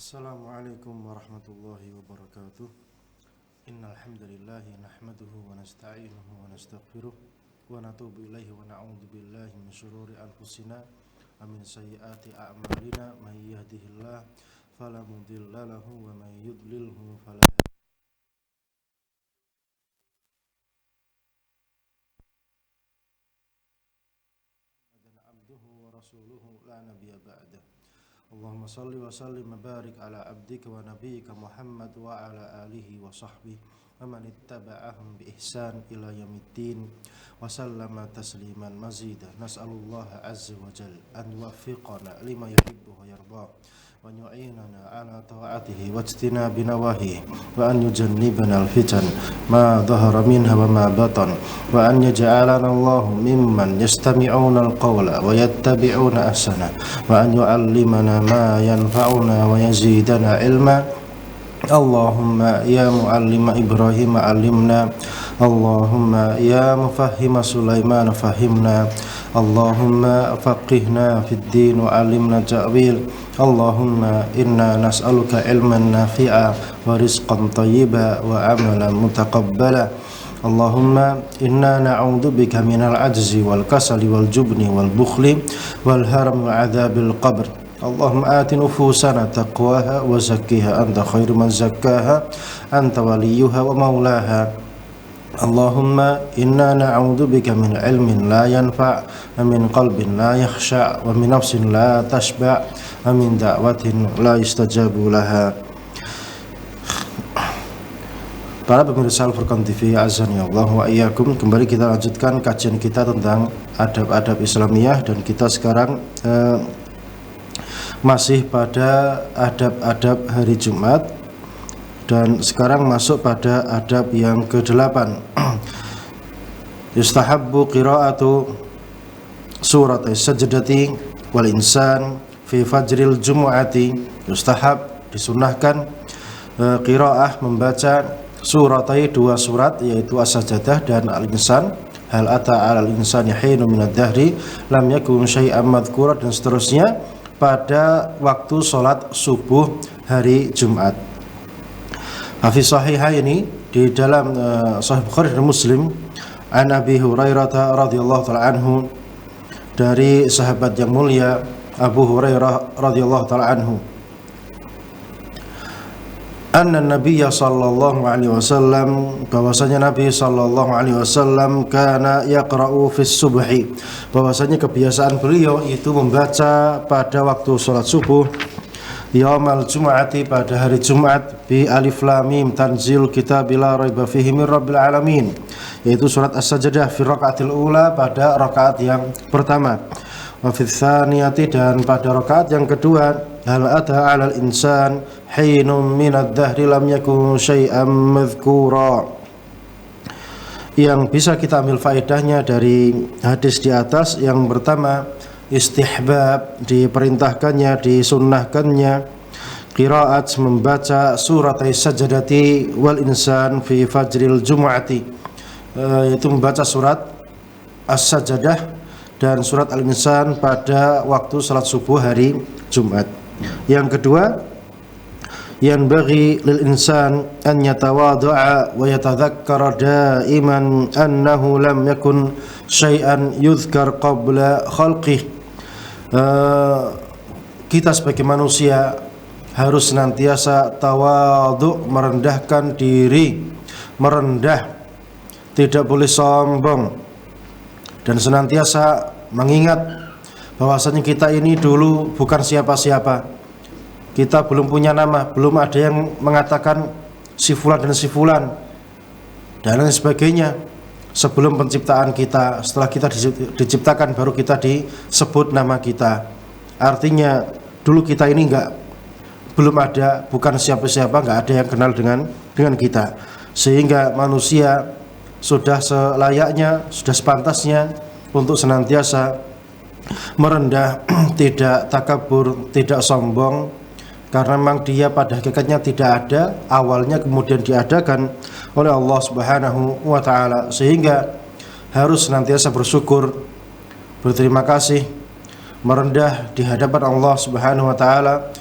Assalamualaikum warahmatullahi wabarakatuh. Innal hamdalillah nahmaduhu wa nasta'inuhu wa nastaghfiruh wa natubu ilaihi wa na'udzu billahi min shururi anfusina wa min sayyiati a'malina may yahdihillahu fala mudilla lahu wa may yudlilhu fala hadiya abduhu wa rasuluhu la nabiyya ba'da. Allahumma salli wa sallim wa barik ala abdika wa nabiyyika Muhammad wa ala alihi wa sahbihi wa man ittaba'ahum bi ihsan ila yaumiddin wa sallama tasliman mazida. Nas'alullaha azza wa jalla an yuwaffiqana lima yuhibbu wa yarda wa yu'inana ala ta'atihi wa ijtinabi nawahi wa an yujannibana al-fitan ma dhahara minha wa ma batan wa an yaj'alana Allahu mimman yastami'una al-qawla wa yattabi'una ahsana wa an yu'allimana ma yanfa'una wa yazidana ilma. Allahumma ya muallima Ibrahim allimna, Allahumma ya mufahhima Sulaiman fahimna, Allahumma faqihna fid din wa alimna ta'wil. Allahumma inna nas'aluka ilman nafi'a wa rizqan tayyiba wa amalan mutaqabbala. Allahumma inna na'udzubika minal ajzi wal kasali wal jubni wal bukhli wal haram wa adzabil qabr. Allahumma ati nufusana taqwaha wa zakkiha anta khairu man zakkaha anta waliyuha wa maulaha. Allahumma inna na'udzubika min ilmin la yanfa' wa min qalbin la yakhsha' wa min nafsin la tashba' wa min da'watin la yustajabu laha. Para pemirsa Al-Furqan TV, azani Allah wa iyyakum, kembali kita lanjutkan kajian kita tentang adab-adab Islamiyah, dan kita sekarang masih pada adab-adab hari Jumat, dan sekarang masuk pada adab yang ke-8. Yustahabbu qira'atu surat as-sajdati wal insan fi fajril jumu'ati. Yustahab, disunahkan, qira'ah, membaca suratai, dua surat, yaitu as-sajdah dan al-insan. Hal ata 'alal insani hinun minad dahri lam yakun syai'an madhkura, dan seterusnya, pada waktu sholat subuh hari Jumat. Hafiz Sahihaini, di dalam Sahih Bukhari dan Muslim, an Abi Hurairah radhiyallahu ta'ala anhu, dari sahabat yang mulia Abu Hurairah radhiyallahu ta'ala anhu, anna Nabiyya sallallahu alaihi wasallam, bahwasanya Nabi sallallahu alaihi wasallam kana yaqra'u fis subhi, bahwasanya kebiasaan beliau itu membaca pada waktu salat subuh, yaumal jumu'ati, pada hari Jumat, bi alif lam mim tanzil kitabil la raiba fihi mir rabbil alamin, yaitu surat as-sajdah fi rakaatil ula, pada rakaat yang pertama, wa fits tsaniyati, dan pada rakaat yang kedua, hal ata 'alal insan hinum minad dahri lam yakun syai'an madhkura. Yang bisa kita ambil faedahnya dari hadis di atas, yang pertama, istihbab, diperintahkannya, disunnahkannya, qiraat, membaca surat as-sajdati wal insan fi fajril jumu'ati, yaitu membaca surat as-sajdah dan surat al-insan pada waktu salat subuh hari Jumat. Yang kedua, yanbaghi lil insan an yatawadha'a wa yatadhakkara da'iman annahu lam yakun syai'an yudhkar qabla khalqih. Kita sebagai manusia harus senantiasa tawadhu', merendahkan diri, merendah, tidak boleh sombong, dan senantiasa mengingat bahwasanya kita ini dulu bukan siapa-siapa. Kita belum punya nama, belum ada yang mengatakan si fulan dan si fulan dan lain sebagainya. Sebelum penciptaan kita, setelah kita diciptakan, baru kita disebut nama kita. Artinya dulu kita ini belum ada, bukan siapa-siapa, nggak ada yang kenal dengan kita. Sehingga manusia sudah selayaknya, sudah sepantasnya untuk senantiasa merendah, tidak takabur, tidak sombong, karena memang dia pada hakikatnya tidak ada, awalnya kemudian diadakan oleh Allah Subhanahu wa ta'ala. Sehingga harus senantiasa bersyukur, berterima kasih, merendah di hadapan Allah Subhanahu wa ta'ala,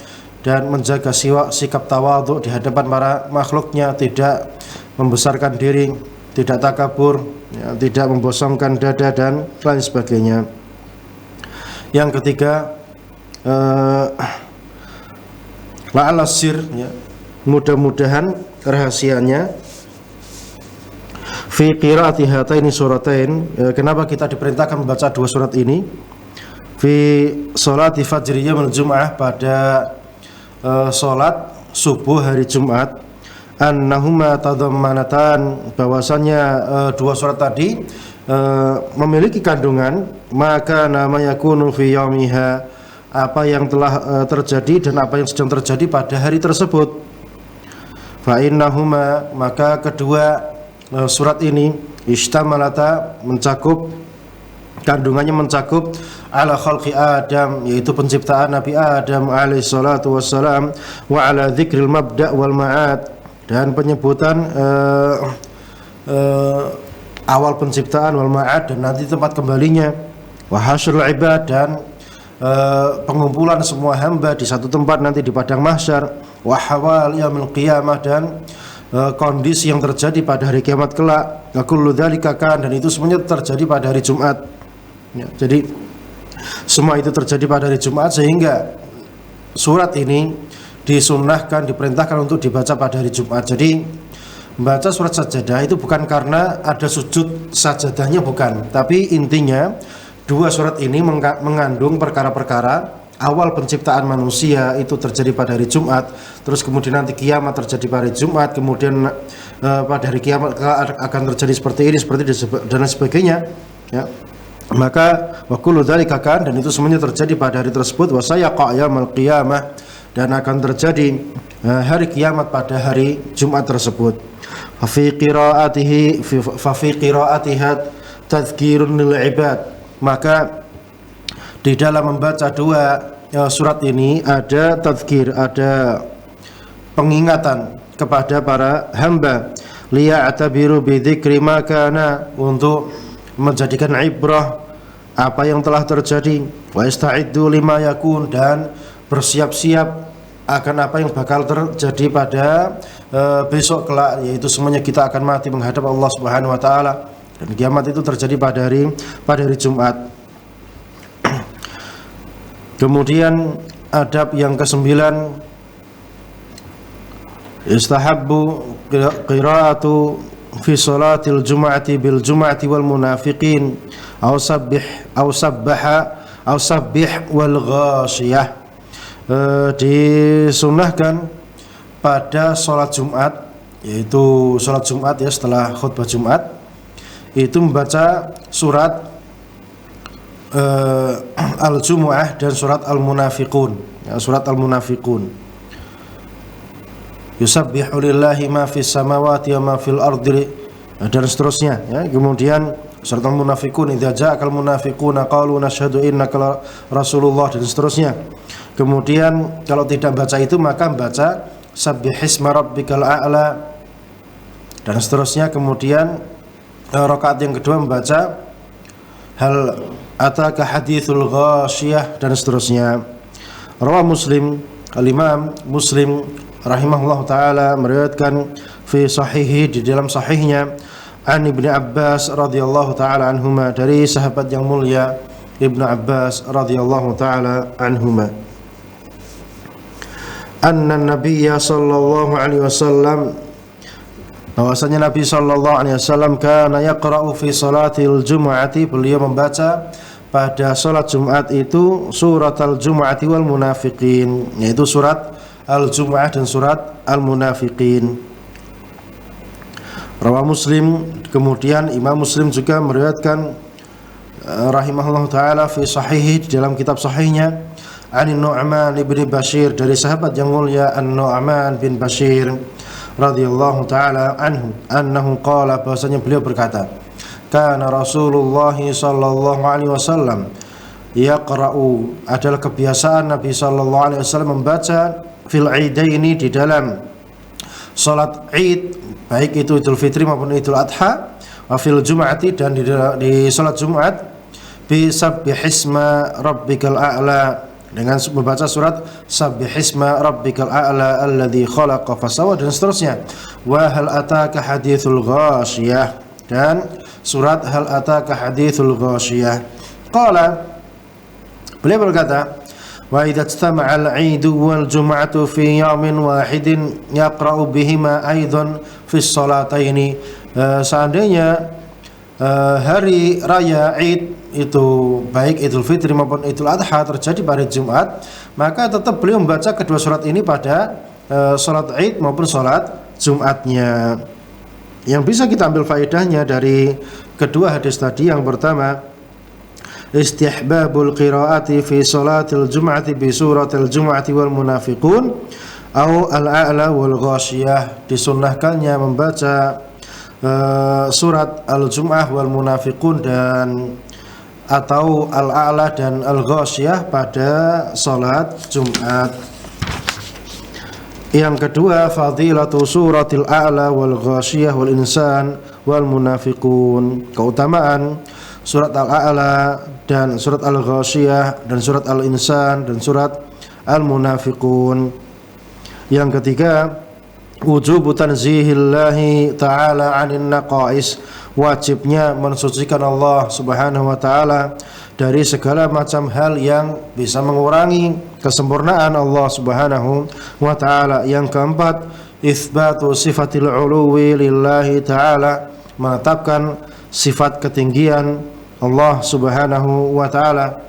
dan menjaga sikap tawadhu di hadapan para makhluknya, tidak membesarkan diri, tidak takabur, ya, tidak membosongkan dada dan lain sebagainya. Yang ketiga, la'alla sir, ya, mudah-mudahan rahasianya fi qiraati hataini suratain. Kenapa kita diperintahkan membaca dua surat ini? Fi sholati fajri yaumil jum'ah, pada salat subuh hari Jumat, annahuma tadammanatan, bahwasanya dua surat tadi memiliki kandungan maka nama yakunu fi yaumiha, apa yang telah terjadi dan apa yang sedang terjadi pada hari tersebut. Fa innahuma, maka kedua surat ini istamalata, mencakup, kandungannya mencakup ala khalqi Adam, yaitu penciptaan Nabi Adam alaihi salatu wassalam, wa ala dzikril mabda' wal ma'ad, dan penyebutan awal penciptaan, wal ma'ad, dan nanti tempat kembalinya, wa hasyrul ibad, dan pengumpulan semua hamba di satu tempat nanti di padang mahsyar, wa hawal yaumil qiyamah, dan kondisi yang terjadi pada hari kiamat kelak. Kullu dzalika kan, dan itu semuanya terjadi pada hari Jumat, ya, jadi semua itu terjadi pada hari Jumat, sehingga surat ini disunnahkan, diperintahkan untuk dibaca pada hari Jumat. Jadi membaca surat sajadah itu bukan karena ada sujud sajadahnya, bukan, tapi intinya dua surat ini mengandung perkara-perkara. Awal penciptaan manusia itu terjadi pada hari Jumat, terus kemudian nanti kiamat terjadi pada hari Jumat, kemudian pada hari kiamat akan terjadi seperti ini, dan sebagainya, ya. Maka wa kullu dzalika kan, dan itu semuanya terjadi pada hari tersebut, wa sayaqa yaumil qiyamah, dan akan terjadi hari kiamat pada hari Jumat tersebut. Fa fi qiraatiha tadhkirun lil ibad, maka di dalam membaca dua surat ini ada tadzkir, ada pengingatan kepada para hamba, liya'tabiru bidzikri ma kana, untuk menjadikan ibrah apa yang telah terjadi, wa ista'iddu lima yakun, dan bersiap-siap akan apa yang bakal terjadi pada besok kelak, yaitu semuanya kita akan mati menghadap Allah Subhanahu wa taala, dan kiamat itu terjadi pada hari Jumat. Kemudian adab yang ke-9, istahabbu qira'atu fi salatil jum'ati bil jum'ati wal munafiqin aw sabbih wal ghashiyah. Disunnahkan pada salat Jumat, yaitu salat Jumat, ya, setelah khutbah Jumat itu membaca surat Al-Jumu'ah dan surat Al-Munafiqun, ya, surat Al-Munafiqun. Yusabbihu lillahi ma fis samawati wa ma fil ardi, dan seterusnya, ya. Kemudian surat Al-Munafiqun, idza ja'akal munafiquna qalu nashhadu innaka rasulullah, dan seterusnya. Kemudian kalau tidak baca itu maka baca sabbihisma rabbikal a'la, dan seterusnya. Kemudian rakaat yang kedua membaca hal ataka hadithul ghashiyah, dan seterusnya. Rawah Muslim, al-Imam Muslim rahimahullah taala meriwayatkan fi sahihi, di dalam sahihnya, an Ibnu Abbas radhiyallahu taala anhuma, dari sahabat yang mulia Ibnu Abbas radhiyallahu taala anhuma, anna nabiyya sallallahu alaihi wasallam, bahwasanya Nabi sallallahu alaihi wasallam kana yaqra'u fi salatil jumu'ati, beliau membaca pada salat Jumat itu surat al-Jumu'ati wal munafiqin, yaitu surat al-Jumu'ah dan surat al-Munafiqin. Rawah Muslim, kemudian Imam Muslim juga meriwayatkan rahimahullah taala fi sahihi, di dalam kitab sahihnya, an Nu'man bin Bashir, dari sahabat yang mulia An-Nu'man bin Bashir radhiyallahu taala anhu, annahu qala, bahwasanya beliau berkata, kana Rasulullah sallallahu alaihi wasallam yaqra'u, adalah kebiasaan Nabi sallallahu alaihi wasallam membaca fil idaini, di dalam salat Id, baik itu Idul Fitri maupun Idul Adha, wa fil Jum'ati, dan di salat Jumat, bi sabbihisma rabbikal a'la, dengan membaca surat Sabbihisma rabbikal a'la alladzi khalaqa fasawwa dan seterusnya. Wa hal ataka haditsul ghasyiyah dan surat hal ataka haditsul ghasyiyah. Qala, beliau berkata, wa idza istama'al 'idu wal jum'atu fi yawmin wahidin yaqra'u bihima aidan fi sholataini. Seandainya hari raya Id itu baik Idul Fitri maupun Idul Adha terjadi pada Jumat, maka tetap beliau membaca kedua surat ini pada salat Id maupun salat Jumatnya. Yang bisa kita ambil faedahnya dari kedua hadis tadi, yang pertama, istihbabul qiraati fi salatil jum'ati bi suratil jum'ati wal munafiqun au al-a'la wal ghasyiyah, disunnahkannya membaca surat al-jum'ah wal munafiqun dan atau al-a'la dan al-ghasyiyah pada salat Jumat. Yang kedua, fadilatu suratil a'la wal ghasyiyah wal insan wal munafiqun, keutamaan surat al-a'la dan surat al-ghasyiyah dan surat al-insan dan surat al-munafiqun. Yang ketiga, wujubu tanzihillahi ta'ala 'anil naqais, wajibnya mensucikan Allah Subhanahu wa taala dari segala macam hal yang bisa mengurangi kesempurnaan Allah Subhanahu wa taala. Yang keempat, itsbatu sifatil 'uluwi lillahi ta'ala, menetapkan sifat ketinggian Allah Subhanahu wa taala.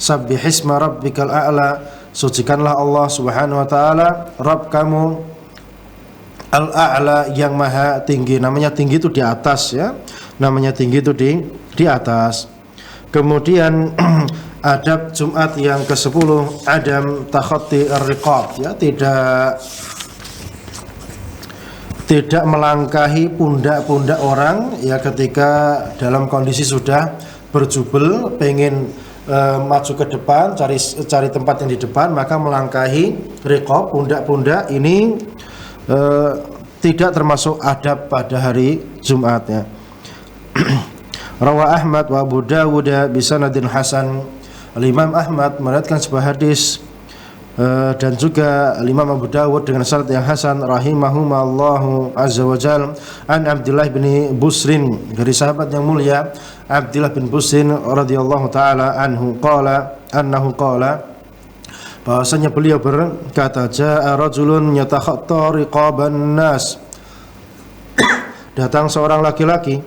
Sabbihisma rabbikal a'la, sucikanlah Allah Subhanahu wa taala Rabb kamu al-a'la yang maha tinggi. Namanya tinggi itu di atas ya. Namanya tinggi itu di atas. Kemudian adab Jumat yang ke-10, adam takhatti ar-riqab ya, tidak melangkahi pundak-pundak orang ya ketika dalam kondisi sudah berjubel pengen maju ke depan, cari tempat yang di depan, maka melangkahi riqab, pundak-pundak ini tidak termasuk adab pada hari Jumat ya. Rawa Ahmad wa Abu Dawud bisanadin hasan. Imam Ahmad meriwayatkan sebuah hadis dan juga Imam Abu Dawud dengan sanad yang hasan rahimahumallahu azza wa jalla an Abdullah bin Busrin, dari sahabat yang mulia Abdullah bin Busrin radhiyallahu taala anhu annahu qala, bahwasanya beliau berkata, jaa rajulun yatakhatta riqaban nas, datang seorang laki-laki,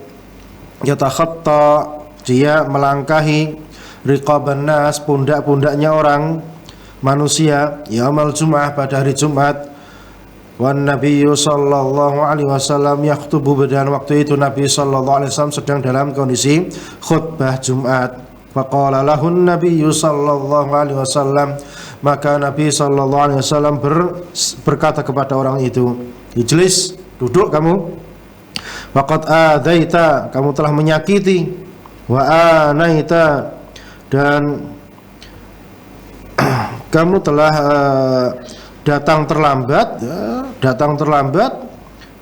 yatakhatta, dia melangkahi, riqaban nas, pundak-pundaknya orang manusia, yaumal jum'ah, pada hari Jumat, wan nabiyyu sallallahu alaihi wasallam yakhutubu, dan waktu itu Nabi sallallahu alaihi wasallam sedang dalam kondisi khutbah Jumat. Faqala lahun nabiyyu sallallahu alaihi wasallam, maka Nabi sallallahu alaihi wasallam berkata kepada orang itu, ijlis, duduk kamu, faqad adaita, kamu telah menyakiti, wa anaita, dan kamu telah datang terlambat,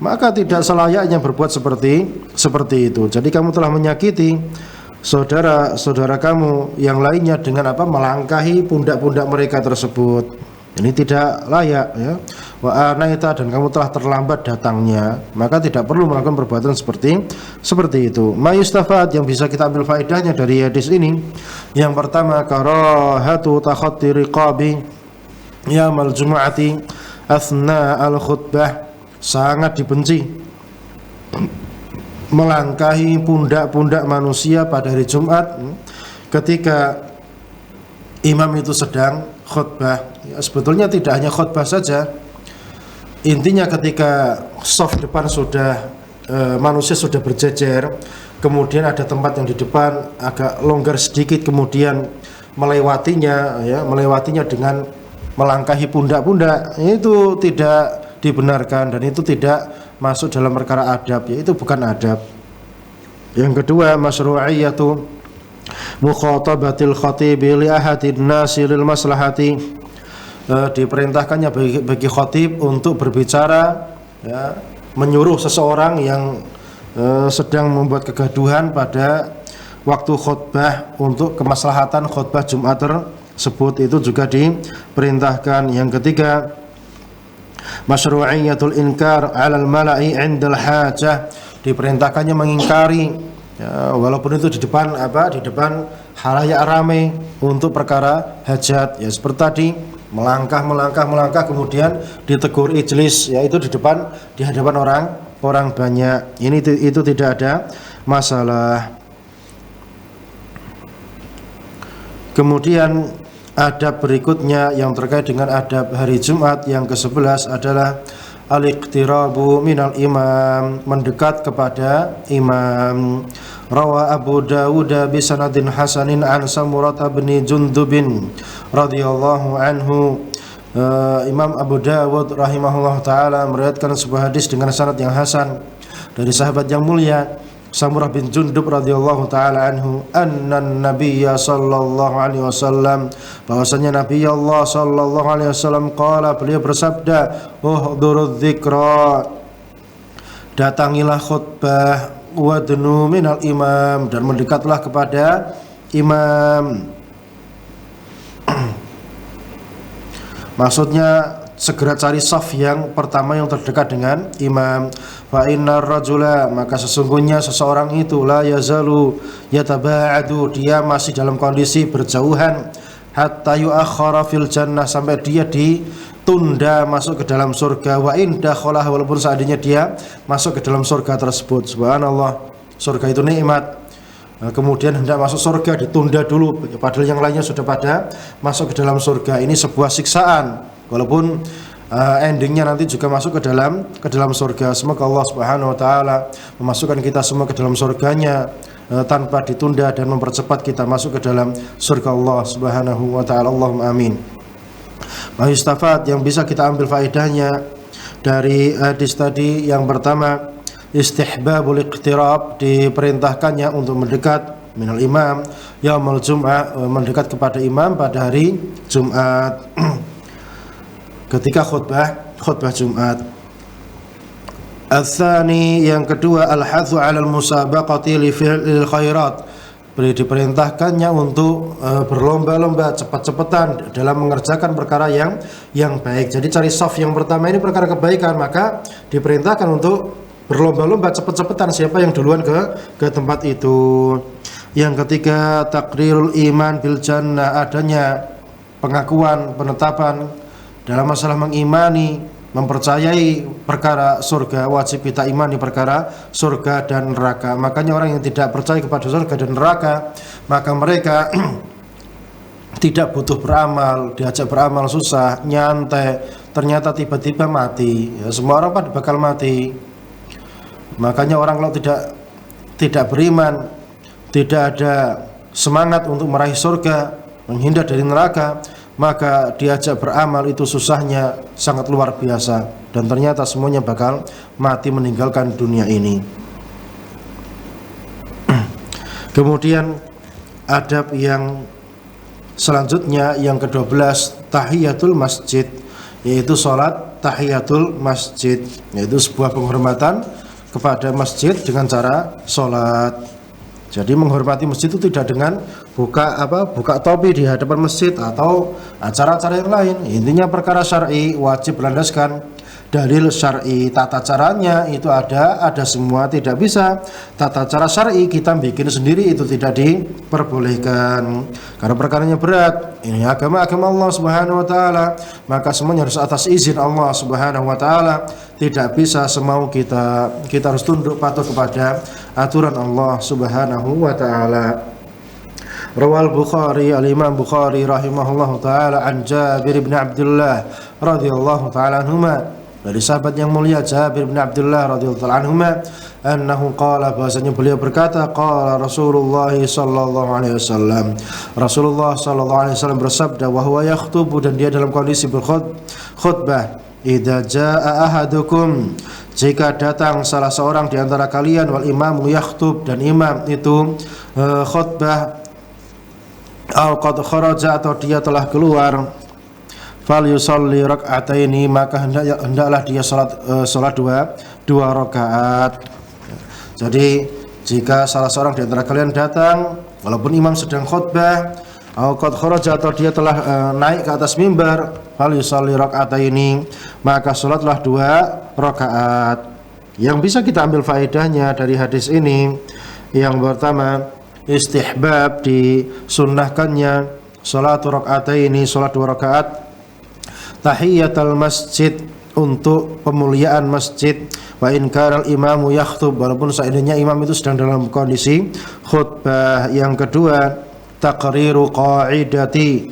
maka tidak selayaknya berbuat seperti itu. Jadi kamu telah menyakiti saudara kamu yang lainnya dengan apa? Melangkahi pundak-pundak mereka tersebut. Ini tidak layak ya. Wa anaita, dan kamu telah terlambat datangnya, maka tidak perlu melakukan perbuatan seperti itu. Ma yustafad, yang bisa kita ambil faedahnya dari hadis ini, yang pertama, karahatu takhatti riqabi yaumal jumu'ati athna al-khutbah, sangat dibenci melangkahi pundak-pundak manusia pada hari Jumat ketika imam itu sedang khutbah. Ya, sebetulnya tidak hanya khutbah saja, intinya ketika shaf depan sudah manusia sudah berjejer, kemudian ada tempat yang di depan agak longgar sedikit, kemudian melewatinya dengan melangkahi pundak-pundak, itu tidak dibenarkan dan itu tidak masuk dalam perkara adab, yaitu bukan adab. Yang kedua, masyru'iyatu mukhatabatil khatibi li ahadin nasi lil maslahati, diperintahkannya bagi khatib untuk berbicara ya, menyuruh seseorang yang sedang membuat kegaduhan pada waktu khutbah untuk kemaslahatan khutbah Jumat tersebut itu juga diperintahkan. Yang ketiga, masyru'iyatul inkar 'alal mala'i 'indal hajah, diperintahkannya mengingkari ya, walaupun itu di depan halayak ramai untuk perkara hajat ya, seperti tadi melangkah kemudian ditegur ijlis, yaitu di hadapan orang banyak. Itu tidak ada masalah. Kemudian adab berikutnya yang terkait dengan adab hari Jumat yang ke-11 adalah al-iqtirabu minal imam, mendekat kepada imam. Rawa Abu Dawud bi sanadin hasanin an Samurah bin Jundubin radhiyallahu anhu. Imam Abu Dawud rahimahullah taala meriwayatkan sebuah hadis dengan sanad yang hasan dari sahabat yang mulia Samurah bin Jundub radhiyallahu taala anhu, annan nabiyya sallallahu alaihi wasallam, bahwasanya Nabi Allah sallallahu alaihi wasallam qala, beliau bersabda, uhdurudz dzikra, datangilah khutbah, wadnu minal imam, dan mendekatlah kepada imam. Maksudnya segera cari saf yang pertama yang terdekat dengan imam. Fa innar rajula, maka sesungguhnya seseorang itu la yazalu yataba'adu, dia masih dalam kondisi berjauhan, hatta yu'akhkhara fil jannah, sampai dia ditunda masuk ke dalam surga. Wa in dakhalah, walaupun seandainya dia masuk ke dalam surga tersebut. Subhanallah, surga itu nikmat. Kemudian hendak masuk surga ditunda dulu, padahal yang lainnya sudah pada masuk ke dalam surga. Ini sebuah siksaan, walaupun endingnya nanti juga masuk ke dalam surga. Semoga Allah Subhanahu wa taala memasukkan kita semua ke dalam surganya tanpa ditunda dan mempercepat kita masuk ke dalam surga Allah Subhanahu wa taala. Allahumma amin. Mahistafat yang bisa kita ambil faedahnya dari hadis tadi, yang pertama, istihbabul iqtirab, diperintahkannya untuk mendekat minal imam yaumul jum'ah, mendekat kepada imam pada hari Jumat ketika khutbah Jumat. Al-thani, yang kedua, al-hathu 'alal musabaqati li fi'lil khairat, diperintahkannya untuk berlomba-lomba, cepat-cepatan dalam mengerjakan perkara yang baik. Jadi cari saf yang pertama ini perkara kebaikan, maka diperintahkan untuk berlomba-lomba, cepat-cepatan siapa yang duluan ke tempat itu. Yang ketiga, taqrirul iman bil jannah, adanya pengakuan, penetapan dalam masalah mengimani, mempercayai perkara surga, wajib kita imani perkara surga dan neraka. Makanya orang yang tidak percaya kepada surga dan neraka, maka mereka tidak butuh beramal, diajak beramal susah, nyantai, ternyata tiba-tiba mati. Ya, semua orang pada bakal mati. Makanya orang kalau tidak beriman, tidak ada semangat untuk meraih surga, menghindar dari neraka, maka diajak beramal itu susahnya sangat luar biasa, dan ternyata semuanya bakal mati meninggalkan dunia ini. Kemudian adab yang selanjutnya yang ke-12, tahiyatul masjid, yaitu salat tahiyatul masjid, yaitu sebuah penghormatan kepada masjid dengan cara salat. Jadi menghormati masjid itu tidak dengan buka topi di hadapan masjid atau acara-acara yang lain. Intinya perkara syar'i wajib berlandaskan dalil syar'i. Tata caranya itu ada semua, tidak bisa tata cara syar'i kita bikin sendiri, itu tidak diperbolehkan karena perkaranya berat. Ini agama Allah Subhanahu wa taala, maka semuanya harus atas izin Allah Subhanahu wa taala. Tidak bisa semau kita harus tunduk patuh kepada aturan Allah Subhanahu wa taala. Rawal Bukhari, al-Imam Bukhari rahimahullahu taala, an Jabir bin Abdullah radhiyallahu taala anhuma, dari sahabat yang mulia Jabir bin Abdullah radhiyallahu anhuma, annahu qala, bahasanya beliau berkata, qala Rasulullah sallallahu alaihi wasallam, Rasulullah sallallahu alaihi wasallam bersabda, wa huwa yakhutubu, dan dia dalam kondisi berkhutbah, idza jaa ahadukum, jika datang salah seorang di antara kalian, wal imamu yakhtub, dan imam itu khutbah, au qad kharaja, atau dia telah keluar, fal yusalli rak'ataini, maka hendaklah dia salat dua rakaat. Jadi jika salah seorang di antara kalian datang walaupun imam sedang khutbah, qad kharaja atau dia telah naik ke atas mimbar, fal yusalli raka'ataini, maka salatlah 2 rakaat. Yang bisa kita ambil faedahnya dari hadis ini, yang pertama, istihbab disunnahkannya salatu raka'ataini, salat 2 rakaat, tahiyatul masjid, untuk pemuliaan masjid, wa in kana al-imamu yakhtub, walaupun seandainya imam itu sedang dalam kondisi khutbah. Yang kedua, taqriru qaidati,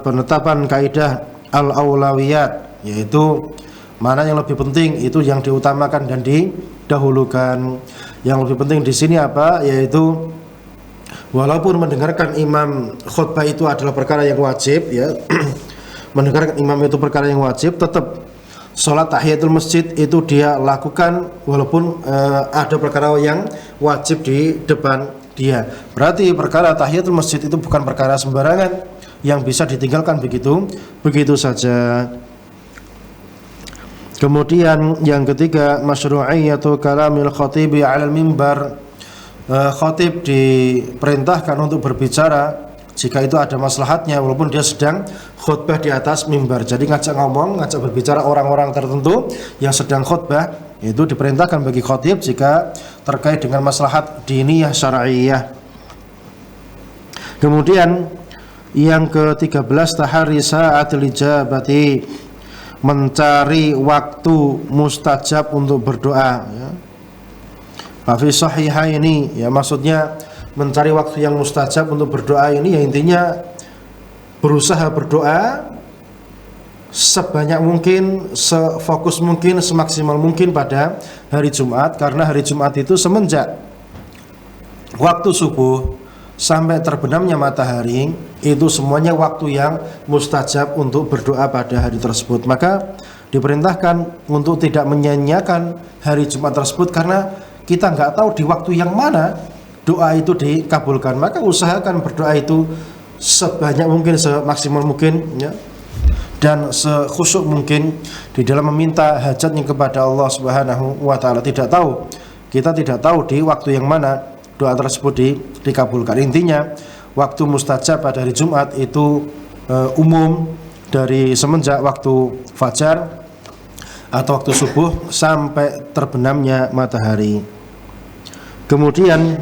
penetapan kaidah al-aulawiyat, yaitu mana yang lebih penting, itu yang diutamakan dan didahulukan. Yang lebih penting di sini apa? Yaitu walaupun mendengarkan imam khutbah itu adalah perkara yang wajib, ya. Mendengarkan imam itu perkara yang wajib, tetap sholat tahiyatul masjid itu dia lakukan walaupun ada perkara yang wajib di depan dia. Berarti perkara tahiyatul masjid itu bukan perkara sembarangan yang bisa ditinggalkan begitu saja. Kemudian yang ketiga, masyru'iyatu kalamil khatibi 'alal mimbar. Khatib diperintahkan untuk berbicara jika itu ada maslahatnya, walaupun dia sedang khutbah di atas mimbar. Jadi ngajak berbicara orang-orang tertentu yang sedang khutbah, itu diperintahkan bagi khatib jika terkait dengan maslahat diniyah syar'iyyah. Kemudian yang ke-13, tahari sa'atil ijabati, mencari waktu mustajab untuk berdoa, ya. Fi sahihaini, ya, maksudnya mencari waktu yang mustajab untuk berdoa ini, ya intinya berusaha berdoa sebanyak mungkin, sefokus mungkin, semaksimal mungkin pada hari Jumat, karena hari Jumat itu semenjak waktu subuh sampai terbenamnya matahari itu semuanya waktu yang mustajab untuk berdoa pada hari tersebut. Maka diperintahkan untuk tidak menyanyiakan hari Jumat tersebut, karena kita nggak tahu di waktu yang mana doa itu dikabulkan. Maka usahakan berdoa itu sebanyak mungkin, semaksimal mungkin, ya, dan sekhusyuk mungkin di dalam meminta hajatnya kepada Allah Subhanahu wa taala. Kita tidak tahu di waktu yang mana doa tersebut dikabulkan. Intinya waktu mustajab pada hari Jumat itu umum dari semenjak waktu fajar atau waktu subuh sampai terbenamnya matahari. Kemudian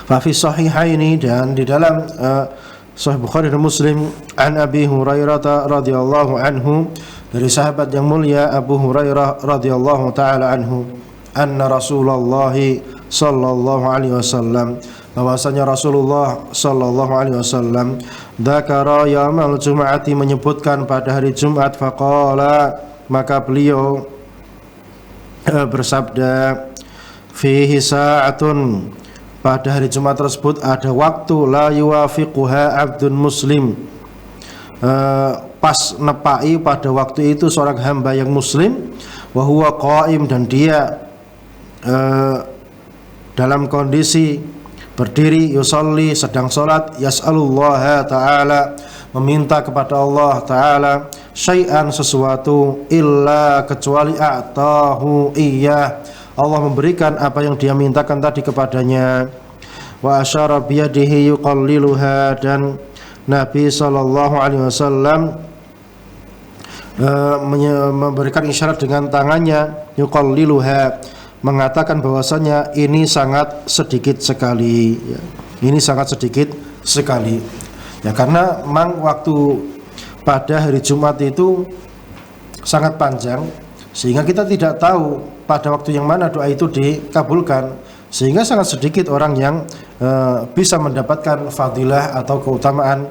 fa fi sahihaini, dan di dalam Sahih Bukhari dan Muslim, an Abi Hurairah radhiyallahu anhu, dari sahabat yang mulia Abu Hurairah radhiyallahu taala anhu, anna Rasulullah sallallahu alaihi wasallam, bahwasanya Rasulullah sallallahu alaihi wasallam, dzakara yaumal jum'ati, menyebutkan pada hari Jumat, faqala, maka beliau bersabda, fihi sa'atun, pada hari Jumat tersebut ada waktu, la yuwafiquha abdun muslim, pas nepai pada waktu itu seorang hamba yang muslim, wa huwa qaim, dan dia dalam kondisi berdiri, yusalli, sedang salat, yas'alullaha ta'ala, meminta kepada Allah ta'ala, syai'an, sesuatu, illa, kecuali a'tahu iyyah, Allah memberikan apa yang dia mintakan tadi kepadanya. Wa asyara biyadihi yuqalliluha, dan Nabi sallallahu alaihi wasallam memberikan isyarat dengan tangannya, yuqalliluha, mengatakan bahwasanya ini sangat sedikit sekali, ya. Ini sangat sedikit sekali, ya, karena memang waktu pada hari Jumat itu sangat panjang, sehingga kita tidak tahu pada waktu yang mana doa itu dikabulkan, sehingga sangat sedikit orang yang bisa mendapatkan fadilah atau keutamaan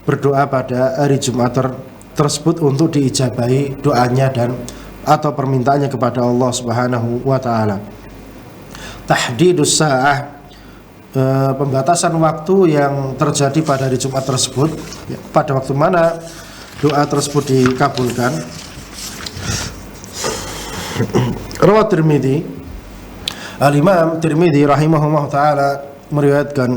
berdoa pada hari Jumat tersebut untuk diijabahi doanya dan atau permintaannya kepada Allah Subhanahu wa taala. Tahdidus sa'ah, pembatasan waktu yang terjadi pada hari Jumat tersebut, ya, pada waktu mana doa tersebut dikabulkan. Rawat Tirmidzi, Al-Imam Tirmidzi rahimahullah ta'ala meriwayatkan,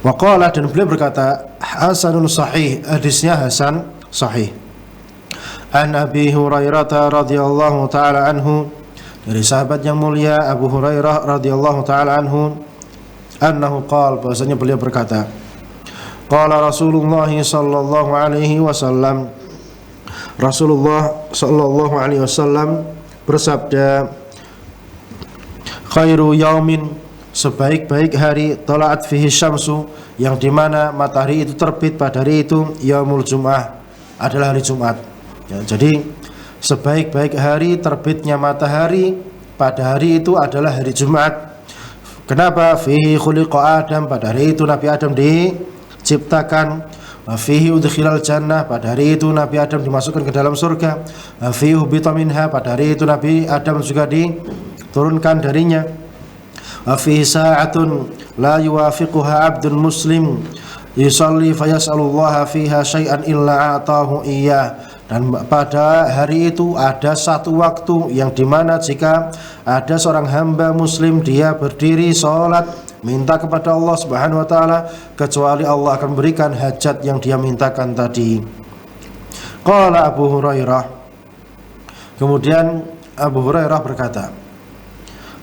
waqala, dan beliau berkata, hasanun sahih, hadisnya hasan sahih, an Abi Hurairah radhiyallahu ta'ala anhu, dari sahabat yang mulia Abu Hurairah radhiyallahu taala anhu qala, bahwasanya beliau berkata, qala Rasulullah sallallahu alaihi wasallam, Rasulullah sallallahu alaihi wasallam bersabda, khairu yaumin, sebaik-baik hari, tala'at fihi syamsu, yang dimana matahari itu terbit pada hari itu, yaumul jum'ah, adalah hari Jumat. Ya, jadi sebaik-baik hari terbitnya matahari pada hari itu adalah hari Jumat. Kenapa? Fihi khuliqa Adam, pada hari itu Nabi Adam diciptakan. Fihi udkhilal jannah, pada hari itu Nabi Adam dimasukkan ke dalam surga. Fihi hubita minha, pada hari itu Nabi Adam juga diturunkan darinya. Fihi sa'atun la yuwafiquha abdun muslim yusalli fayas'alullaha fiha syai'an illa a'tahu iyyah. Dan pada hari itu ada satu waktu yang dimana jika ada seorang hamba muslim, dia berdiri sholat minta kepada Allah subhanahu wa ta'ala, kecuali Allah akan berikan hajat yang dia mintakan tadi. Qala Abu Hurairah, kemudian Abu Hurairah berkata,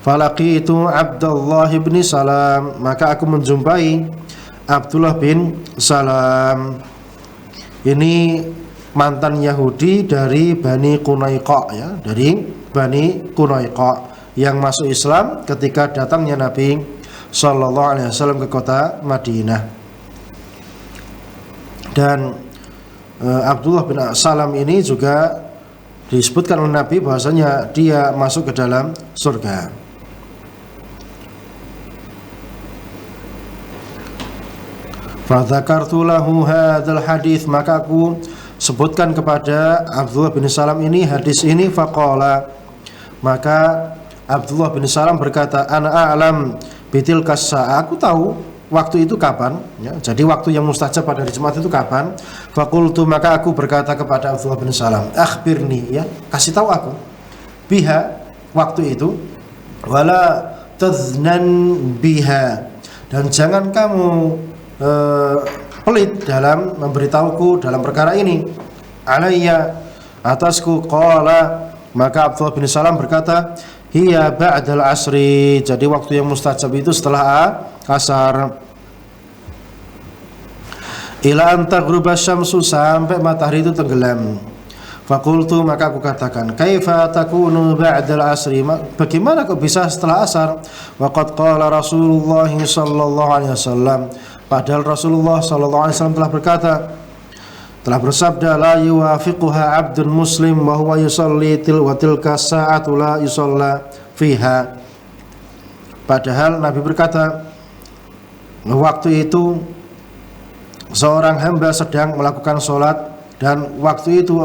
falaqitu Abdullah bin Salam, maka aku menjumpai Abdullah bin Salam. Ini mantan Yahudi dari Bani Qunaiqa, ya, dari Bani Qunaiqa yang masuk Islam ketika datangnya Nabi sallallahu alaihi wasallam ke kota Madinah. Dan Abdullah bin Salam ini juga disebutkan oleh Nabi bahwasanya dia masuk ke dalam surga. Fa dzakartu lahu hadzal hadits, maka aku sebutkan kepada Abdullah bin Salam ini hadis ini. Faqala, maka Abdullah bin Salam berkata, ana a'lam bitilka sa'ah, aku tahu waktu itu kapan, ya, jadi waktu yang mustajab pada hari Jumat itu kapan. Faqultu, maka aku berkata kepada Abdullah bin Salam, akhbirni, ya, kasih tahu aku, biha, waktu itu, wala taznan biha, dan jangan kamu pelit dalam memberitahuku dalam perkara ini, alayya, atasku. Qala, maka Abdullah bin Salam berkata, hiya ba'dal asri, jadi waktu yang mustajab itu setelah asar. Ila an taghruba syamsu, sampai matahari itu tenggelam. Faqultu, maka aku katakan, kaifa takunu ba'dal asri, bagaimana kok bisa setelah asar? Waqad qala Rasulullah sallallahu alaihi wasallam, padahal Rasulullah sallallahu alaihi wasallam telah berkata, telah bersabda, la yuwafiquha abdun muslim wa huwa yusalli wa tilka sa'atu la yusalla fiha. Padahal Nabi berkata, waktu itu seorang hamba sedang melakukan sholat, dan waktu itu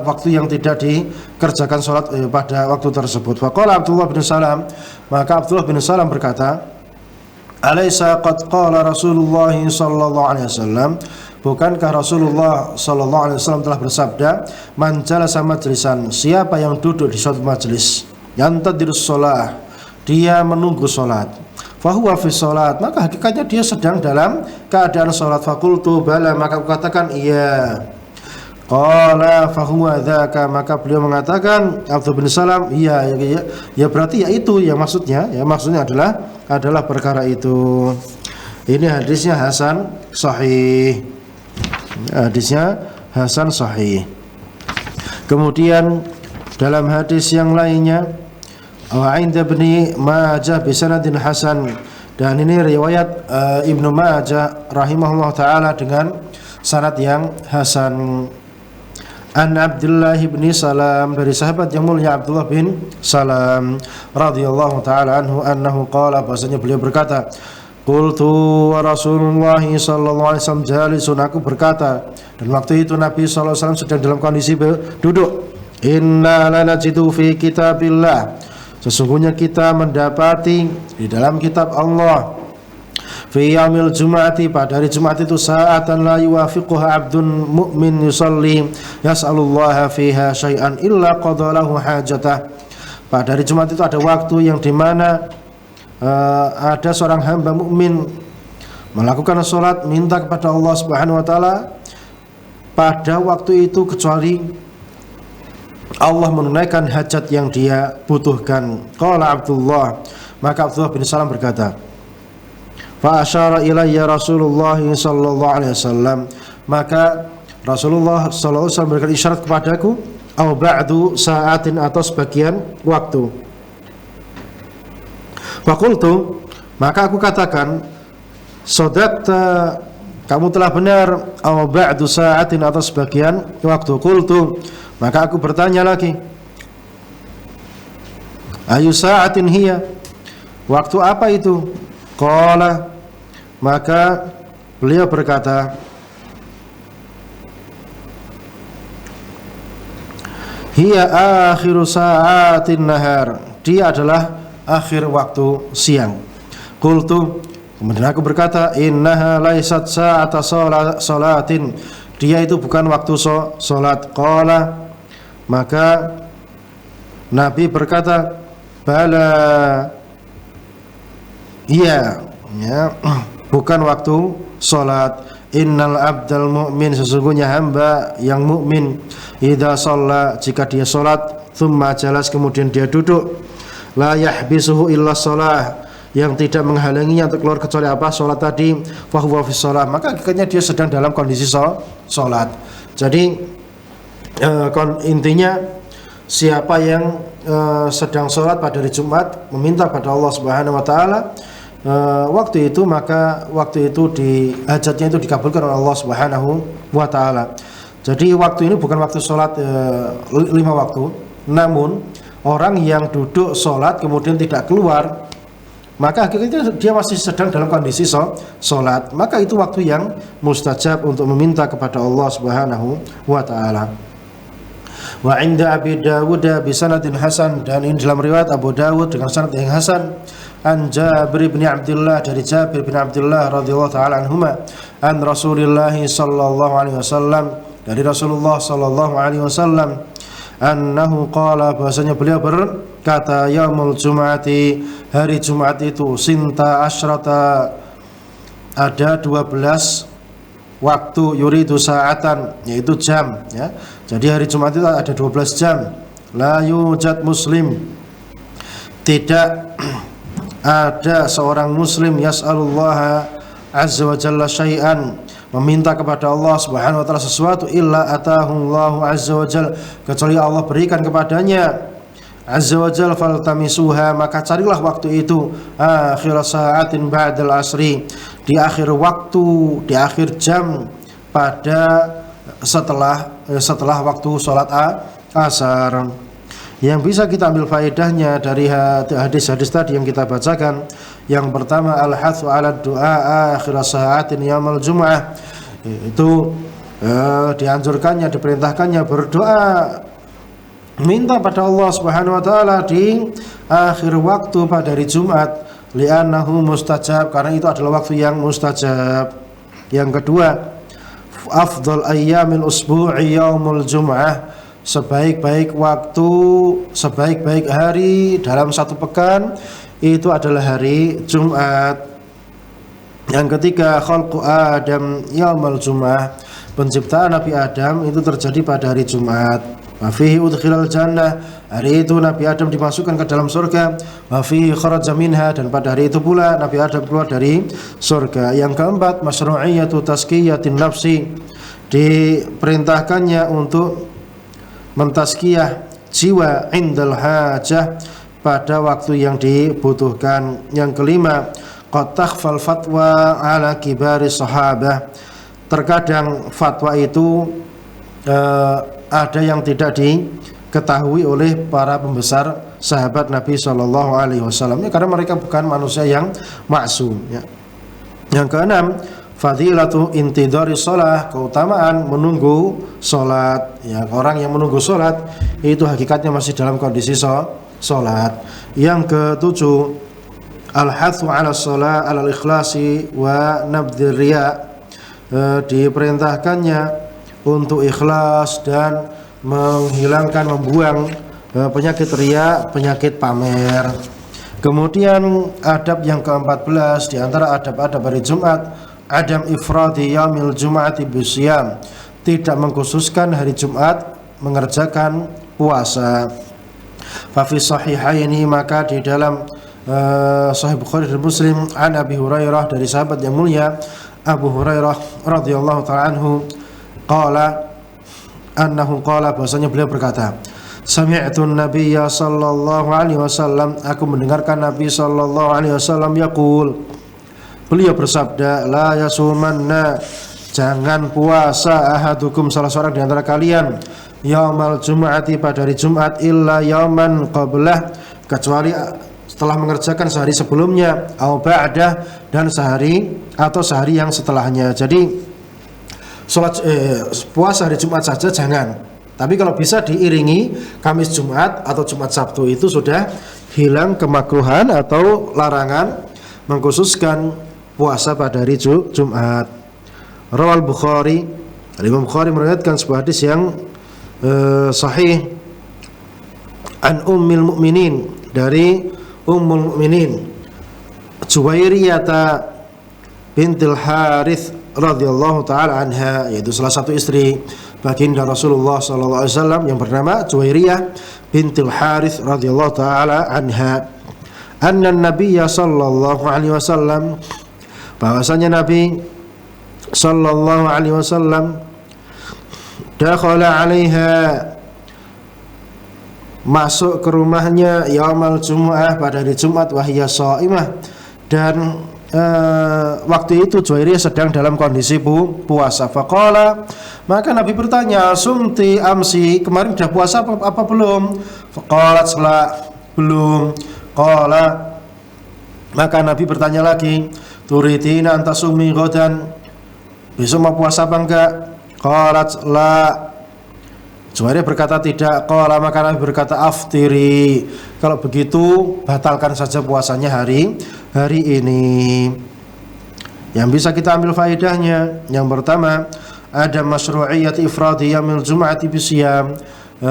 waktu yang tidak dikerjakan sholat pada waktu tersebut. Faqala Abdullah bin Salam, maka Abdullah bin Salam berkata, alaysa qad qala Rasulullah sallallahu alaihi wasallam, bukankah Rasulullah sallallahu alaihi wasallam telah bersabda, man jalasa majlisan, siapa yang duduk di suatu majelis, yantadirus shalah, dia menunggu salat, fahuwa fi salat, maka hakikatnya dia sedang dalam keadaan salat. Faqultu bala, maka aku katakan iya. Qala fahuwa dzaka, maka beliau mengatakan, Abdullah bin Salam, iya, ya berarti ya itu yang maksudnya, ya maksudnya adalah perkara itu. Ini hadisnya hasan sahih. Hadisnya hasan sahih. Kemudian dalam hadis yang lainnya, wa 'inda Ibnu Majah bi sanadin hasan, dan ini riwayat Ibnu Majah rahimahullah taala dengan sanad yang hasan. An Abdullah bin Salam, dari sahabat yang mulia Abdullah bin Salam radhiyallahu taala anhu qala, bahasanya beliau berkata, qultu wa Rasulullah sallallahu alaihi wasallam jalisun, aku berkata, dan waktu itu Nabi sallallahu alaihi wasallam sedang dalam kondisi duduk, inna lanajidu fi kitabillah, sesungguhnya kita mendapati di dalam kitab Allah, fi yaumil jum'ati, pada hari Jumat itu, sa'atan la yuwafiquha abdun mu'min yusalli yas'alullaha fiha syai'an illa qadalahu hajatah. Pada hari Jumat itu ada waktu yang dimana ada seorang hamba mukmin melakukan sholat minta kepada Allah subhanahu wa ta'ala pada waktu itu, kecuali Allah menunaikan hajat yang dia butuhkan. Qala Abdullah, maka Abdullah bin Salam berkata, fa asyara ilayya Rasulullah sallallahu alaihi wasallam, maka Rasulullah sallallahu alaihi wasallam memberikan isyarat kepadaku, au ba'du sa'atin, atau sebagian waktu. Faqultu, maka aku katakan, sadaqta, kamu telah benar, au ba'du sa'atin, atau sebagian waktu. Qultu, maka aku bertanya lagi, ayu sa'atin hiya, waktu apa itu? Qala, maka beliau berkata, hiya akhiru sa'atin nahar, dia adalah akhir waktu siang. Qultu, kemudian aku berkata, innaha laisat sa'ata salatin, dia itu bukan waktu salat. Qala, maka Nabi berkata, bala, iya, ya, bukan waktu salat. Innal abdal mu'min, sesungguhnya hamba yang mukmin, idza shalla, jika dia salat, thumma jalas, kemudian dia duduk, la yahbisuhu illa shalah, yang tidak menghalanginya untuk keluar kecuali apa? Salat tadi. Fa huwa fi shalah, maka hakikatnya dia sedang dalam kondisi salat. Jadi intinya, siapa yang sedang sholat pada hari Jumat meminta pada Allah Subhanahu wa taala waktu itu, maka waktu itu hajatnya itu dikabulkan oleh Allah Subhanahu wa taala. Jadi waktu ini bukan waktu sholat 5 waktu, namun orang yang duduk sholat kemudian tidak keluar, maka akhirnya dia masih sedang dalam kondisi sholat, maka itu waktu yang mustajab untuk meminta kepada Allah Subhanahu wa taala. Wa 'inda Abi Dawud bi sanadin hasan, dan ini dalam riwayat Abu Dawud dengan sanad yang hasan, an Jabir bin Abdullah, dari Jabir bin Abdullah radhiyallahu taala anhuma, an Rasulillah sallallahu alaihi wasallam, dari Rasulullah sallallahu alaihi wasallam, annahu qala, bahasanya beliau berkata, yaumul jum'ati, hari Jumat itu, sinta asyrata, ada 12 waktu, yuridu sa'atan, yaitu jam, ya. Jadi hari Jumat itu ada 12 jam. La yujad muslim, tidak ada seorang muslim, yas'alullah azza wa jalla syai'an, meminta kepada Allah Subhanahu wa taala sesuatu, illa atahullahu azza wa jalla, kecuali Allah berikan kepadanya azza wa jalla, faltamisuha, maka carilah waktu itu, akhir sa'atin ba'dal asri, di akhir waktu, di akhir jam pada setelah waktu sholat asar. Yang bisa kita ambil faedahnya dari hadis-hadis tadi yang kita bacakan, yang pertama, al-hathu ala du'a akhir sa'atin yaumul jum'ah, itu dianjurkannya, diperintahkannya berdoa, minta pada Allah Subhanahu wa taala di akhir waktu pada hari Jumat, li'annahu mustajab, karena itu adalah waktu yang mustajab. Yang kedua, afdal ayyamil usbu'i yaumul jum'ah, sebaik-baik waktu, sebaik-baik hari dalam satu pekan itu adalah hari Jumat. Yang ketiga, khalqu Adam yaumul jum'ah, penciptaan Nabi Adam itu terjadi pada hari Jumat. Wa fihi udkhilal jannah, hari itu Nabi Adam dimasukkan ke dalam surga. Wa fihi kharaja minha, dan pada hari itu pula Nabi Adam keluar dari surga. Yang keempat, masyru'iyatu tazkiyatin nafsi, diperintahkannya untuk mentazkiyah jiwa indal hajah, pada waktu yang dibutuhkan. Yang kelima, qad takhfal fatwa ala kibari sahabah, terkadang fatwa itu ada yang tidak diketahui oleh para pembesar sahabat Nabi Shallallahu Alaihi Wasallam, karena mereka bukan manusia yang maksum, ya. Yang keenam, fadilatu intidhari shalah, keutamaan menunggu salat, ya. Orang yang menunggu salat itu hakikatnya masih dalam kondisi salat. Yang ketujuh, al-hathu ala shalah ala ikhlasi wa nabdhir riya, diperintahkannya untuk ikhlas dan menghilangkan, membuang penyakit riya, penyakit pamer. Kemudian adab yang ke-14 di antara adab-adab hari Jumat, adam ifradi yaumil jum'ati bisyam, tidak mengkhususkan hari Jumat mengerjakan puasa. Fa fi sahihaini, maka di dalam Sahih Bukhari dan Muslim, an Abi Hurairah, dari sahabat yang mulia Abu Hurairah radhiyallahu ta'ala anhu, bahwasanya beliau berkata, sami'tu an-nabiyya sallallahu alaihi wasallam, aku mendengarkan Nabi sallallahu alaihi wasallam yaqul, beliau bersabda, la yasumanna, jangan puasa ahadukum, salah seorang di antara kalian, yaumal jum'ati, pada hari Jumat, illa yauman qablah, kecuali setelah mengerjakan sehari sebelumnya, au ba'dah, dan sehari atau sehari yang setelahnya. Jadi puasa hari Jumat saja jangan. Tapi kalau bisa diiringi Kamis Jumat atau Jumat Sabtu, itu sudah hilang kemakruhan atau larangan mengkhususkan puasa pada hari Jumat. Rawal Bukhari, Imam Bukhari meriwayatkan sebuah hadis yang sahih, an Ummul Mukminin, dari Ummul Mukminin Juwairiyah bintil Harith radhiyallahu taala anha, yaitu salah satu istri baginda Rasulullah sallallahu alaihi wasallam yang bernama Juwairiyah bintil Harith radhiyallahu taala anha, anna nabiyya sallallahu alaihi wasallam, bahwasanya Nabi sallallahu alaihi wasallam dakhala 'alaiha, masuk ke rumahnya, yaumal jumu'ah, pada hari Jumat, wahiyya shaimah, dan waktu itu Juwairiyah sedang dalam kondisi puasa. Faqala, maka Nabi bertanya, sumti amsi, kemarin sudah puasa apa belum? Faqalat, belum. Qala, maka Nabi bertanya lagi, turidina antasumi ghadan, besok mau puasa apa enggak? Qalat la, Juwairiyah berkata tidak. Qala, maka Nabi berkata, aftiri, kalau begitu batalkan saja puasanya hari ini. Yang bisa kita ambil faedahnya, yang pertama, ada masyru'iyyat ifradi yaumil jum'ati bisiyam,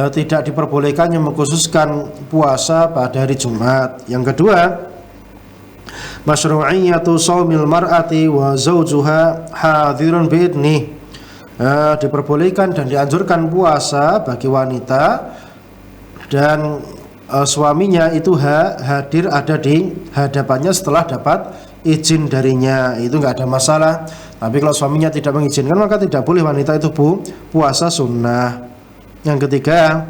tidak diperbolehkannya mengkhususkan puasa pada hari Jumat. Yang kedua, masyru'iyyatu shaumil mar'ati wa zawjuha hadirun bi'idnih, diperbolehkan dan dianjurkan puasa bagi wanita dan suaminya itu hadir, ada di hadapannya setelah dapat izin darinya, itu enggak ada masalah. Tapi kalau suaminya tidak mengizinkan, maka tidak boleh wanita itu puasa sunnah. Yang ketiga,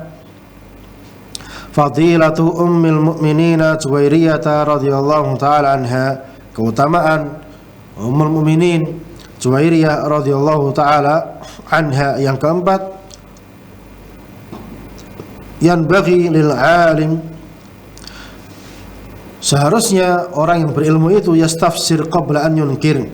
fadilatu ummil mu'minina Juwairiyah radhiyallahu taala anha, keutamaan ummul mukminin Juwairiyah radhiyallahu taala anha. Yang keempat, yanbaghi lil alim, seharusnya orang yang berilmu itu yastafsir qabla an yunkir,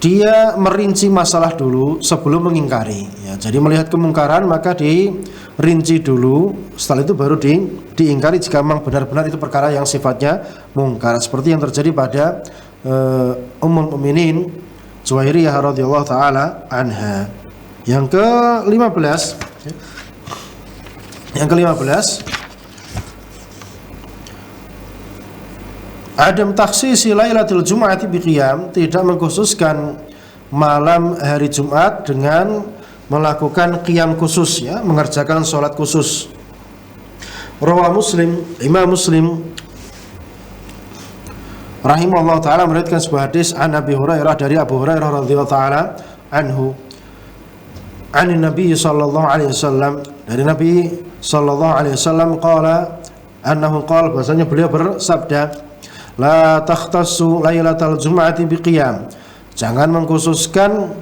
dia merinci masalah dulu sebelum mengingkari, ya. Jadi melihat kemungkaran maka dirinci dulu, setelah itu baru diingkari jika memang benar-benar itu perkara yang sifatnya mungkar, seperti yang terjadi pada Ummul Mukminin Juwairiyah radhiyallahu taala anha. Yang ke-15, adam takhsisi lailatul jum'ati biqiyam, tidak mengkhususkan malam hari Jumat dengan melakukan qiyam khusus, ya, mengerjakan sholat khusus. Rawah Muslim, Imam Muslim rahimahullah taala meriwayatkan sebuah hadis an Abi Hurairah, dari Abu Hurairah radhiyallahu taala anhu, anin Nabi sallallahu alaihi wasallam, dari Nabi sallallahu alaihi wasallam, qala, annahu qala, bahasanya beliau bersabda, la takhtassu lailatal jum'ati biqiyam, jangan mengkhususkan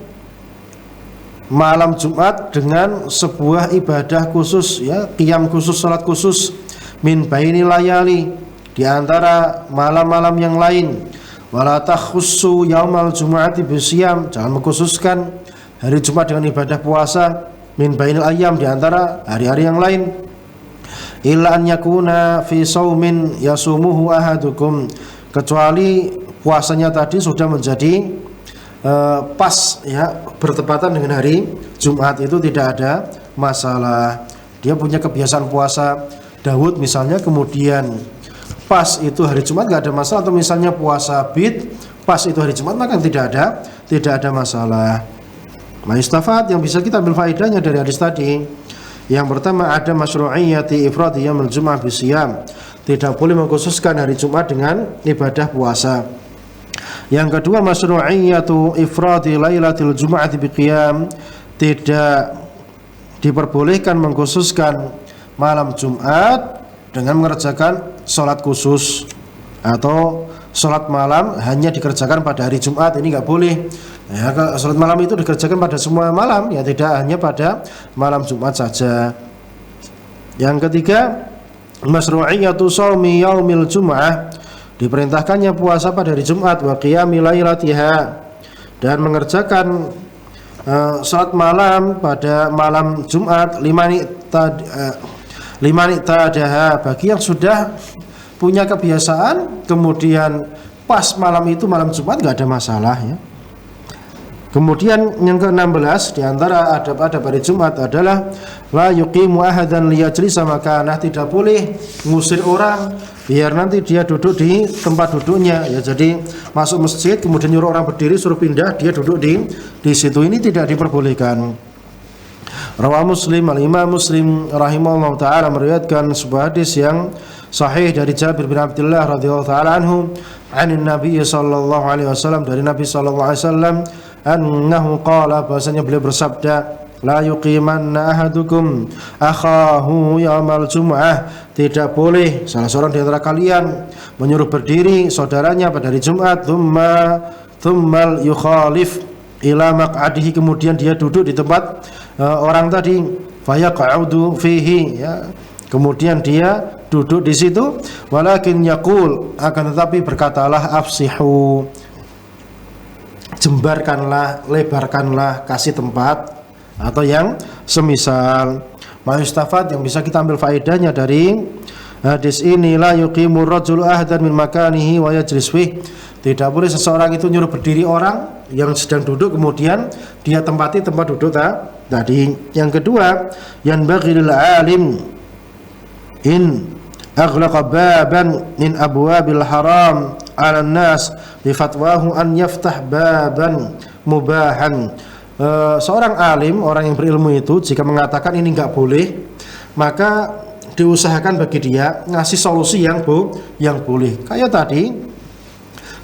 malam Jumat dengan sebuah ibadah khusus, ya, qiyam khusus, salat khusus, min baini layali, di antara malam-malam yang lain. Wala takhussu yaumal jum'ati bisiyam, jangan mengkhususkan hari Jumat dengan ibadah puasa, min bainil ayyam, di antara hari-hari yang lain. Illa an yakuna fi saumin yasumuhu ahadukum, kecuali puasanya tadi sudah menjadi pas, ya, bertepatan dengan hari Jumat, itu tidak ada masalah. Dia punya kebiasaan puasa Daud misalnya, kemudian pas itu hari Jumat, nggak ada masalah. Atau misalnya puasa bid, pas itu hari Jumat, maka tidak ada masalah. Ma'istafat, yang bisa kita ambil faedahnya dari hadis tadi, Yang pertama ada masyru'iyyati ifradi yaumil jum'ah bisiyam. Tidak boleh mengkhususkan hari Jumat dengan ibadah puasa. Yang kedua masyru'iyyatu ifradi lailatul jum'ati biqiyam. Tidak diperbolehkan mengkhususkan malam Jumat dengan mengerjakan sholat khusus, atau sholat malam hanya dikerjakan pada hari Jumat. Ini nggak boleh. Ya, sholat malam itu dikerjakan pada semua malam, ya tidak hanya pada malam Jumat saja. Yang ketiga, masyru'iyyatu shaumi yaumil jum'ah. Diperintahkannya puasa pada hari Jumat wa qiyami lailatiha, dan mengerjakan sholat malam pada malam Jumat limani tadaha, bagi yang sudah punya kebiasaan kemudian pas malam itu malam Jumat nggak ada masalah ya. Kemudian yang ke-16 di antara adab-adab hari Jumat adalah la yuqimu ahadan liyajlisa makanah. Tidak boleh ngusir orang biar nanti dia duduk di tempat duduknya ya. Jadi masuk masjid kemudian nyuruh orang berdiri suruh pindah, dia duduk di situ, ini tidak diperbolehkan. Rawah Muslim, al-Imam Muslim rahimahullah taala meriwayatkan sebuah hadis yang sahih dari Jabir bin Abdullah radhiyallahu taala anhu, anin Nabi sallallahu alaihi wasallam, dari Nabi sallallahu alaihi wasallam, annahu qala, bahasanya beliau bersabda, la yuqimanna ahadukum akhahu yaumal jum'ah. Tidak boleh salah seorang di antara kalian menyuruh berdiri saudaranya pada hari Jumat, thummal yukhalif ila maq'adihi, kemudian dia duduk di tempat orang tadi, fayaq'udu fihi ya, kemudian dia duduk di situ, walakin yaqul, akan tetapi berkatalah, afsihu, jembarkanlah, lebarkanlah, kasih tempat, atau yang semisal. Ma'ustafad, yang bisa kita ambil faedahnya dari hadis ini, la yuqimur rajulu ahdan min makanihi wa yajlis fih. Tidak boleh seseorang itu nyuruh berdiri orang yang sedang duduk kemudian dia tempati tempat duduk tadi. Yang kedua, yanbaghi lil alim in aghlaqa baban min abwabil haram 'ala an-nas bi fatwahu an yaftah baban mubahan. Seorang alim, orang yang berilmu itu jika mengatakan ini enggak boleh, maka diusahakan bagi dia ngasih solusi yang boleh. Kayak tadi,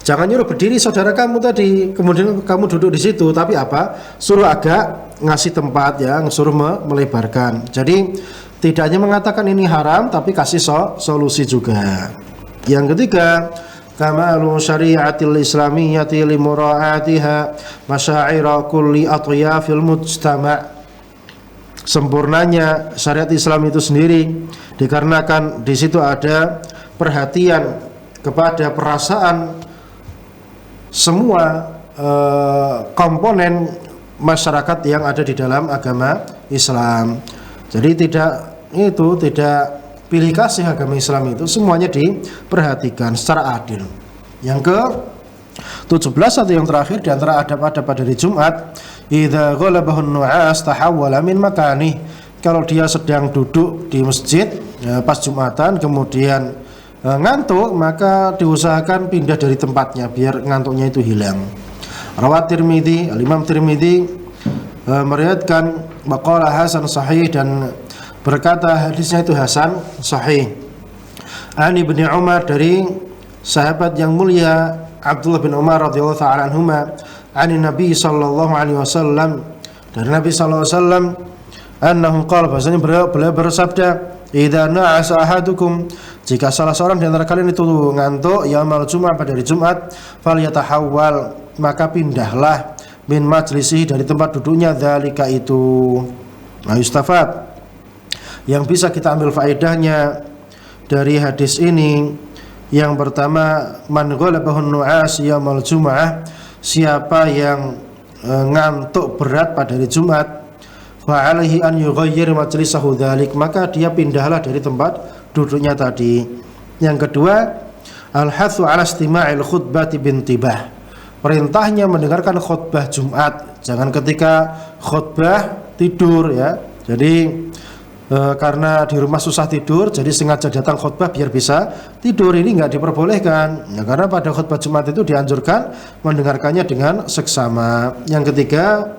jangan nyuruh berdiri saudara kamu tadi, kemudian kamu duduk di situ, tapi apa? Suruh agak ngasih tempat ya, suruh melebarkan. Jadi tidak hanya mengatakan ini haram, tapi kasih solusi juga. Yang ketiga, kamalu syari'atil islamiyyati limura'atiha masyaira kulli atyafil mujtama'. Sempurnanya syariat Islam itu sendiri dikarenakan di situ ada perhatian kepada perasaan semua komponen masyarakat yang ada di dalam agama Islam. Jadi tidak pilih kasih agama Islam itu, semuanya diperhatikan secara adil. Yang ke-17 atau yang terakhir di antara adab-adab pada hari Jumat, idza ghalabahun nu'as tahawwala min makani. Kalau dia sedang duduk di masjid pas Jumatan kemudian ngantuk, maka diusahakan pindah dari tempatnya biar ngantuknya itu hilang. Rawat Tirmidzi, Imam Tirmidzi meriwayatkan maqala hasan sahih, dan berkata hadisnya itu hasan sahih. Ani bin Umar, dari sahabat yang mulia Abdullah bin Umar radhiyallahu ta'ala anhuma, ani Nabi sallallahu alaihi wasallam, dari Nabi sallallahu alaihi wasallam, annahu qala, bahasanya beliau bersabda, idza na'asa ahadukum, jika salah seorang di antara kalian itu ngantuk yaumal jum'ah, pada hari Jumat, falyatahawwal, maka pindahlah min majlisihi, dari tempat duduknya, dzalika itu. Nah, yustafad, yang bisa kita ambil faedahnya dari hadis ini, yang pertama, man ghalabahun nu'as yaumal jum'ah, siapa yang ngantuk berat pada hari Jumat, fa alaihi an yughayyir majlisahu dzalik, maka dia pindahlah dari tempat duduknya tadi. Yang kedua, al-hathu ala istima'il khutbati bintibah, perintahnya mendengarkan khutbah Jumat, jangan ketika khutbah tidur ya. Jadi karena di rumah susah tidur, jadi sengaja datang khutbah biar bisa tidur, ini enggak diperbolehkan ya, karena pada khutbah Jumat itu dianjurkan mendengarkannya dengan seksama. Yang ketiga,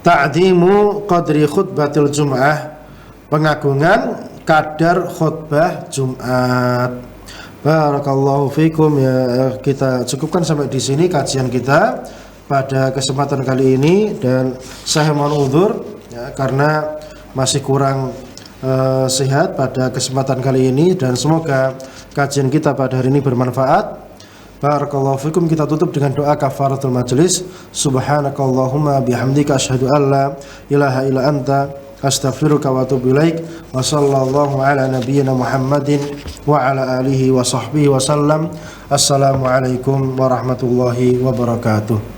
ta'dhimu qadri khutbatil Jum'ah, pengagungan kadar khutbah Jumat. Barakallahu fikum. Ya, kita cukupkan sampai di sini kajian kita pada kesempatan kali ini, dan saya mohon uzur ya, karena masih kurang sehat pada kesempatan kali ini, dan semoga kajian kita pada hari ini bermanfaat. Barakallahu fikum. Kita tutup dengan doa kafaratul majlis. Subhanakallahumma bihamdika asyhadu an la ilaha illa anta astaghfiruka wa atubu ilaik. Wa sallallahu ala nabiyyina Muhammadin wa ala alihi wa sahbihi wa sallam. Assalamualaikum warahmatullahi wabarakatuh.